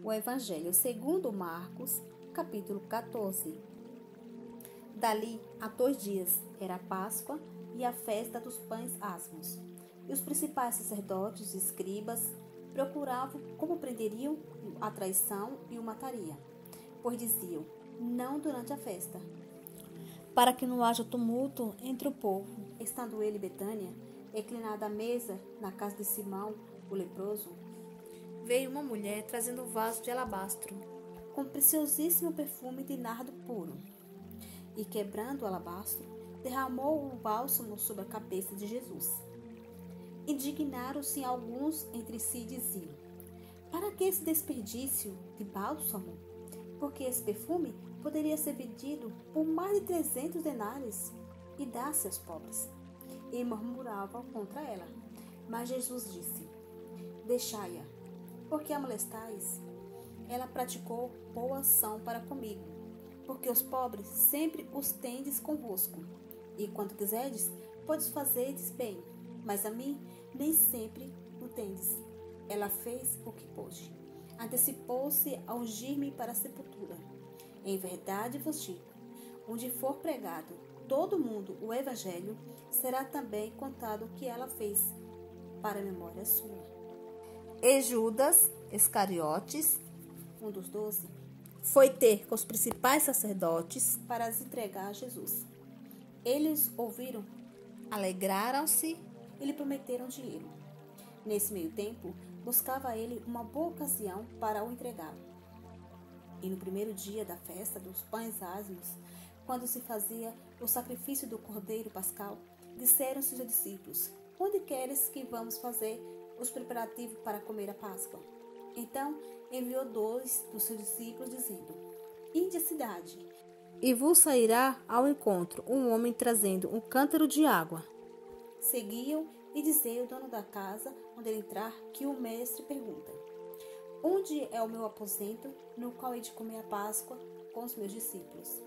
O Evangelho segundo Marcos, capítulo 14. Dali a 2 dias era a Páscoa e a festa dos pães asmos. E os principais sacerdotes e escribas procuravam como prenderiam a traição e o matariam, pois diziam, não durante a festa, para que não haja tumulto entre o povo. Estando ele em Betânia, reclinada à mesa na casa de Simão, o leproso, veio uma mulher trazendo um vaso de alabastro, com preciosíssimo perfume de nardo puro, e quebrando o alabastro, derramou o bálsamo sobre a cabeça de Jesus. Indignaram-se alguns entre si e diziam, para que esse desperdício de bálsamo? Porque esse perfume poderia ser vendido por mais de 300 denários e dar-se aos pobres. E murmuravam contra ela. Mas Jesus disse, deixai-a, porque a molestais. Ela praticou boa ação para comigo, porque os pobres sempre os tendes convosco, e quando quiserdes, podes fazeres bem, mas a mim nem sempre o tendes. Ela fez o que pôde. Antecipou-se a ungir-me para a sepultura. Em verdade vos digo, onde for pregado todo mundo o Evangelho, será também contado o que ela fez, para a memória sua. E Judas Iscariotes, um dos 12, foi ter com os principais sacerdotes para as entregar a Jesus. Eles ouviram, alegraram-se e lhe prometeram dinheiro. Nesse meio tempo, buscava ele uma boa ocasião para o entregar. E no primeiro dia da festa dos pães asmos, quando se fazia o sacrifício do cordeiro pascal, disseram seus discípulos, onde queres que vamos fazer os preparativos para comer a Páscoa? Então enviou 2 dos seus discípulos, dizendo, ide à cidade, e vos sairá ao encontro um homem trazendo um cântaro de água. Seguiam e dizia o dono da casa, onde ele entrar, que o mestre pergunta, onde é o meu aposento, no qual hei de comer a Páscoa com os meus discípulos?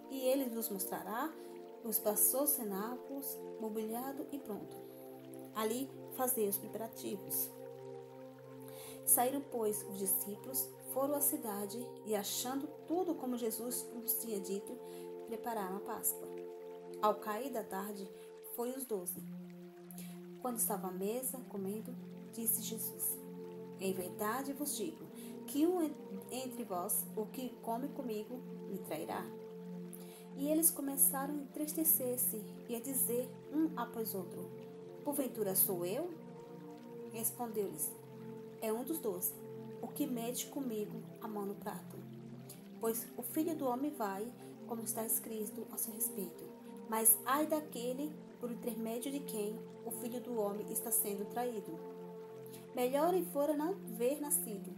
E ele nos mostrará os espaçosos cenáculos, mobiliado e pronto. Ali fazei os preparativos. Saíram, pois, os discípulos, foram à cidade e, achando tudo como Jesus nos tinha dito, prepararam a Páscoa. Ao cair da tarde, foi os 12. Quando estava à mesa, comendo, disse Jesus, em verdade vos digo, que um entre vós, o que come comigo, me trairá. E eles começaram a entristecer-se e a dizer um após outro, porventura sou eu? Respondeu-lhes, é um dos 12, o que mete comigo a mão no prato. Pois o Filho do Homem vai, como está escrito a seu respeito. Mas ai daquele, por intermédio de quem o Filho do Homem está sendo traído. Melhor lhe fora não ver nascido.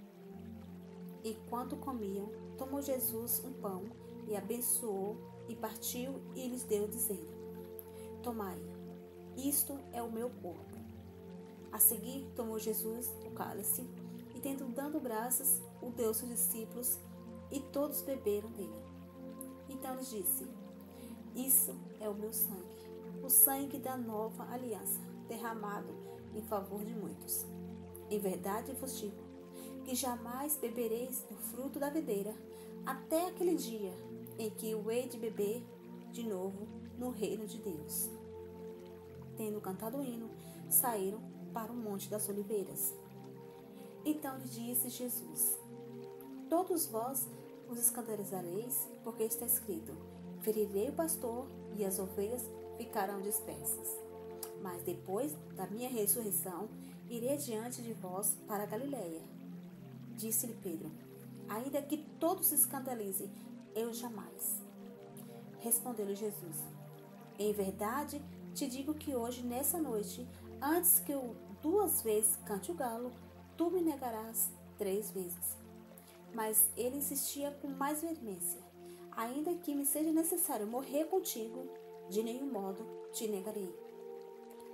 E quando comiam, tomou Jesus um pão, e abençoou, e partiu, e lhes deu, dizendo, tomai, isto é o meu corpo. A seguir, tomou Jesus o cálice, e tendo dado graças, o deu aos seus discípulos, e todos beberam dele. Então lhes disse, isso é o meu sangue, o sangue da nova aliança, derramado em favor de muitos. Em verdade vos digo, que jamais bebereis do fruto da videira, até aquele dia em que o hei de beber de novo no reino de Deus. Tendo cantado o hino, saíram para o Monte das Oliveiras. Então lhe disse Jesus, todos vós os escandalizareis, porque está escrito, ferirei o pastor e as ovelhas ficarão dispersas. Mas depois da minha ressurreição, irei diante de vós para a Galileia. Disse-lhe Pedro, ainda que todos se escandalizem, eu jamais. Respondeu-lhe Jesus, em verdade te digo que hoje, nessa noite, antes que eu 2 vezes cante o galo, tu me negarás 3 vezes. Mas ele insistia com mais veemência, ainda que me seja necessário morrer contigo, de nenhum modo te negarei.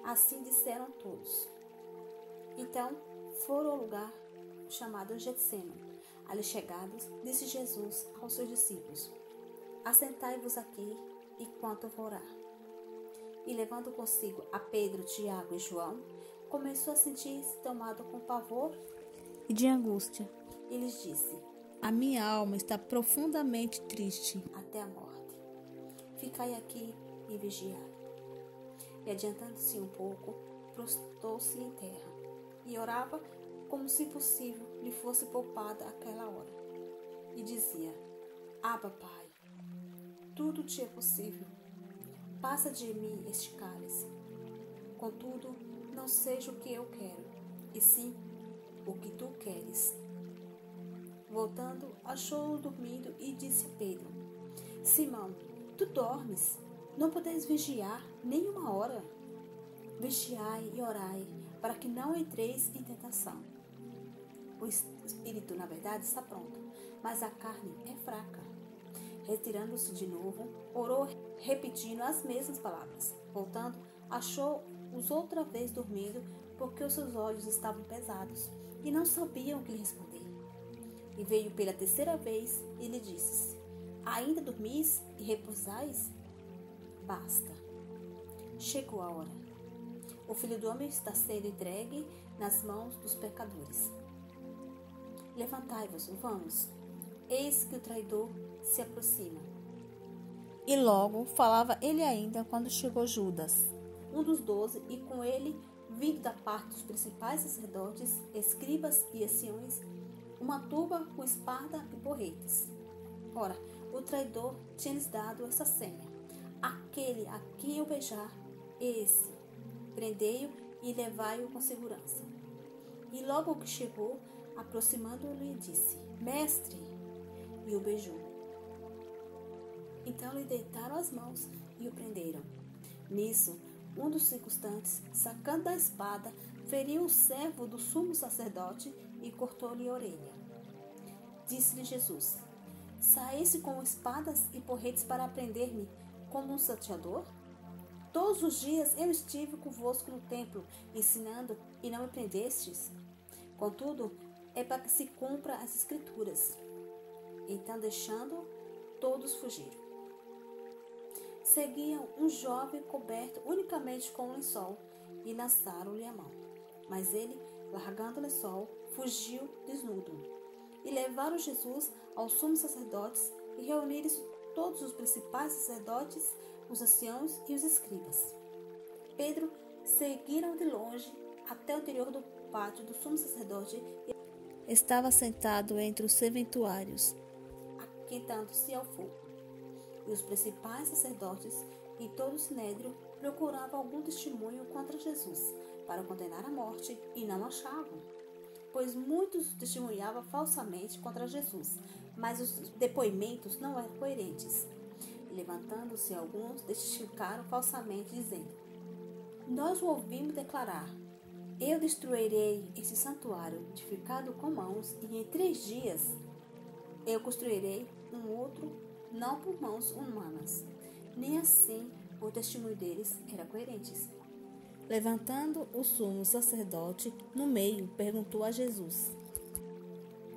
Assim disseram todos. Então foram ao lugar chamado Getsêmani. Ali chegados, disse Jesus aos seus discípulos, assentai-vos aqui, enquanto eu vou orar. E levando consigo a Pedro, Tiago e João, começou a sentir-se tomado com pavor e de angústia, e lhes disse: A minha alma está profundamente triste até a morte. Ficai aqui e vigiai. E adiantando-se um pouco, prostrou-se em terra e orava como se possível lhe fosse poupada aquela hora. E dizia: Abba, Pai, tudo te é possível. Passa de mim este cálice. Contudo, não seja o que eu quero, e sim o que tu queres. Voltando, achou-o dormindo e disse a Pedro: Simão, tu dormes? Não podeis vigiar nem uma hora? Vigiai e orai, para que não entreis em tentação. O espírito, na verdade, está pronto, mas a carne é fraca. Retirando-se de novo, orou, repetindo as mesmas palavras. Voltando, achou-os outra vez dormindo, porque os seus olhos estavam pesados e não sabiam o que responder. E veio pela terceira vez e lhe disse: Ainda dormis e repousais? Basta. Chegou a hora. O Filho do Homem está sendo entregue nas mãos dos pecadores. Levantai-vos, vamos. Eis que o traidor se aproxima. E logo falava ele ainda quando chegou Judas, um dos 12, e com ele, vindo da parte dos principais sacerdotes, escribas e anciões, uma turba com espada e porretes. Ora, o traidor tinha-lhes dado essa senha: aquele a quem eu beijar, esse, prendei-o e levai-o com segurança. E logo que chegou, aproximando-lhe, disse: Mestre, e o beijou. Então lhe deitaram as mãos e o prenderam. Nisso, um dos circunstantes, sacando da espada, feriu o servo do sumo sacerdote e cortou-lhe a orelha. Disse-lhe Jesus: Saísse com espadas e porretes para prender-me como um salteador? Todos os dias eu estive convosco no templo, ensinando, e não me prendestes. Contudo, é para que se cumpra as Escrituras. Então, deixando, todos fugiram. Seguiam um jovem coberto unicamente com um lençol e lançaram-lhe a mão. Mas ele, largando o lençol, fugiu desnudo. E levaram Jesus aos sumos sacerdotes e reuniram-se todos os principais sacerdotes, os anciãos e os escribas. Pedro seguiram de longe até o interior do pátio do sumo sacerdote e estava sentado entre os serventuários, aquentando-se ao fogo. E os principais sacerdotes e todo o sinédrio procuravam algum testemunho contra Jesus, para condenar à morte, e não achavam, pois muitos testemunhavam falsamente contra Jesus, mas os depoimentos não eram coerentes. E levantando-se alguns, testificaram falsamente, dizendo: Nós o ouvimos declarar: Eu destruirei esse santuário edificado com mãos, e em 3 dias eu construirei um outro, não por mãos humanas. Nem assim o testemunho deles era coerente. Levantando o sumo sacerdote no meio, perguntou a Jesus: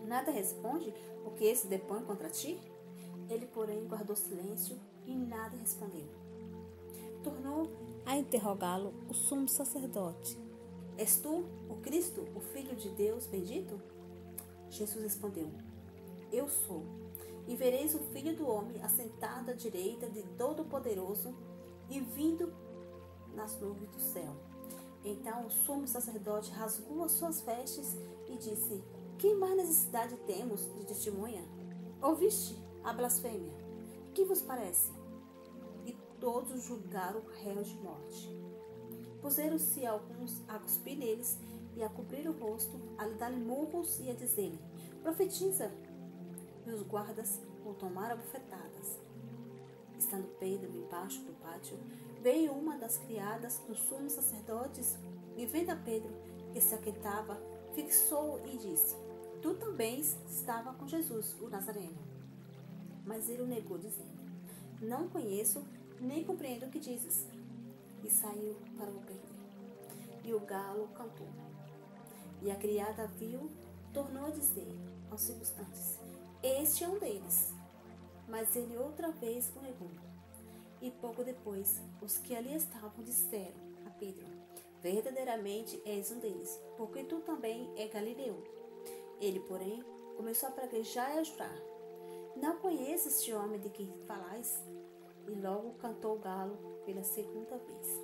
Nada responde o que esse depõe contra ti? Ele, porém, guardou silêncio e nada respondeu. Tornou a interrogá-lo o sumo sacerdote: És tu, o Cristo, o Filho de Deus bendito? Jesus respondeu: Eu sou. E vereis o Filho do Homem assentado à direita de Todo-Poderoso e vindo nas nuvens do céu. Então o sumo sacerdote rasgou as suas vestes e disse: Que mais necessidade temos de testemunha? Ouviste a blasfêmia? Que vos parece? E todos julgaram o réu de morte. Puseram-se alguns a cuspir neles e a cobrir o rosto, a lhe dar-lhe murros e a dizer-lhe: Profetiza! E os guardas o tomaram a bofetadas. Estando Pedro embaixo do pátio, veio uma das criadas dos sumos sacerdotes e, vendo a Pedro, que se aquentava, fixou-o e disse: Tu também estava com Jesus, o Nazareno. Mas ele o negou, dizendo: Não conheço, nem compreendo o que dizes. E saiu para o prender. E o galo cantou. E a criada viu, tornou a dizer aos circunstantes: Este é um deles. Mas ele outra vez o negou. E pouco depois, os que ali estavam disseram a Pedro: Verdadeiramente és um deles, porque tu também é Galileu. Ele, porém, começou a praguejar e a jurar: Não conheço este homem de quem falais? E logo cantou o galo pela segunda vez.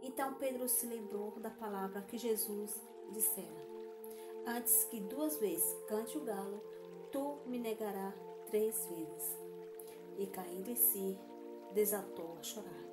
Então Pedro se lembrou da palavra que Jesus dissera: Antes que 2 vezes cante o galo, tu me negarás 3 vezes. E caindo em si, desatou a chorar.